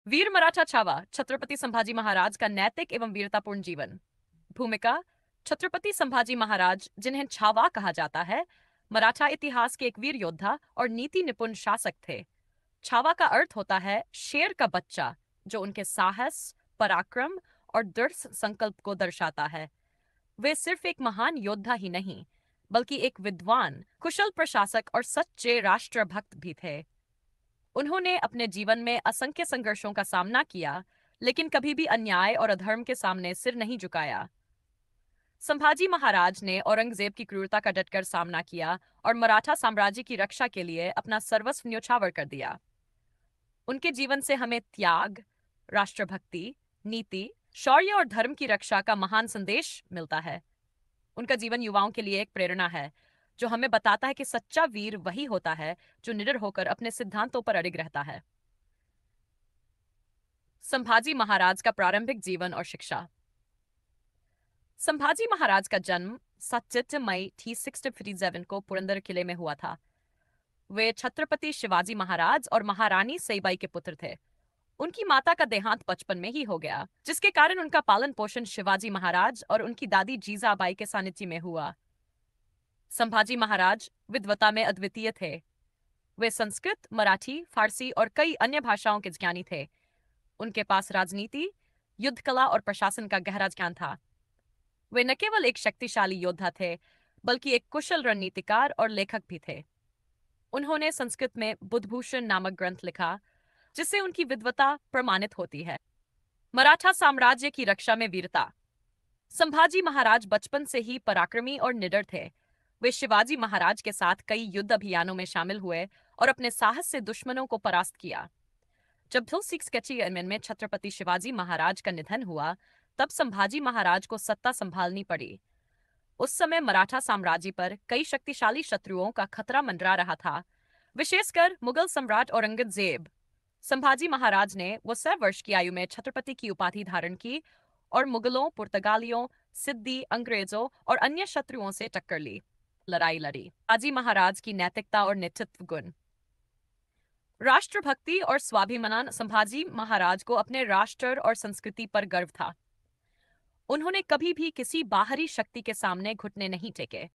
वीर मराठा छावा छत्रपति संभाजी महाराज का नैतिक एवं वीरतापूर्ण जीवन। भूमिका। छत्रपति संभाजी महाराज, जिन्हें छावा कहा जाता है, मराठा इतिहास के एक वीर योद्धा और नीति निपुण शासक थे। छावा का अर्थ होता है शेर का बच्चा, जो उनके साहस, पराक्रम और दृढ़ संकल्प को दर्शाता है। वे सिर्फ एक महान योद्धा ही नहीं, बल्कि एक विद्वान, कुशल प्रशासक और सच्चे राष्ट्रभक्त भी थे। उन्होंने अपने जीवन में असंख्य संघर्षों का सामना किया, लेकिन कभी भी अन्याय और अधर्म के सामने सिर नहीं झुकाया। संभाजी महाराज ने औरंगजेब की क्रूरता का डटकर सामना किया और मराठा साम्राज्य की रक्षा के लिए अपना सर्वस्व न्योछावर कर दिया। उनके जीवन से हमें त्याग, राष्ट्रभक्ति, नीति, शौर्य और धर्म की रक्षा का महान संदेश मिलता है। उनका जीवन युवाओं के लिए एक प्रेरणा है, जो हमें बताता है कि सच्चा वीर वही होता है जो निडर होकर अपने सिद्धांतों पर अडिग रहता है। संभाजी महाराज का प्रारंभिक जीवन और शिक्षा। संभाजी महाराज का जन्म 7 मई 1657 को पुरंदर किले में हुआ था। वे छत्रपति शिवाजी महाराज और महारानी सईबाई के पुत्र थे। उनकी माता का देहांत बचपन में ही हो गया, जिसके कारण उनका पालन पोषण शिवाजी महाराज और उनकी दादी जीजाबाई के सानिध्य में हुआ। संभाजी महाराज विद्वता में अद्वितीय थे। वे संस्कृत, मराठी, फारसी और कई अन्य भाषाओं के ज्ञानी थे। उनके पास राजनीति, युद्ध कला और प्रशासन का गहरा ज्ञान था। वे न केवल एक शक्तिशाली योद्धा थे, बल्कि एक कुशल रणनीतिकार और लेखक भी थे। उन्होंने संस्कृत में बुद्धभूषण नामक ग्रंथ लिखा, जिससे उनकी विद्वता प्रमाणित होती है। मराठा साम्राज्य की रक्षा में वीरता। संभाजी महाराज बचपन से ही पराक्रमी और निडर थे। वे शिवाजी महाराज के साथ कई युद्ध अभियानों में शामिल हुए और अपने साहस से दुश्मनों को परास्त किया। जब 1661 में छत्रपति शिवाजी महाराज का निधन हुआ, तब संभाजी महाराज को सत्ता संभालनी पड़ी। उस समय मराठा साम्राज्य पर कई शक्तिशाली शत्रुओं का खतरा मंडरा रहा था, विशेषकर मुगल सम्राट औरंगजेब। संभाजी महाराज ने वो 100 वर्ष की आयु में छत्रपति की उपाधि धारण की और मुगलों, पुर्तगालियों, सिद्दी, अंग्रेजों और अन्य शत्रुओं से टक्कर ली, लड़ाई लड़ी। संभाजी महाराज की नैतिकता और नेतृत्व गुण। राष्ट्रभक्ति और स्वाभिमान। संभाजी महाराज को अपने राष्ट्र और संस्कृति पर गर्व था। उन्होंने कभी भी किसी बाहरी शक्ति के सामने घुटने नहीं टेके।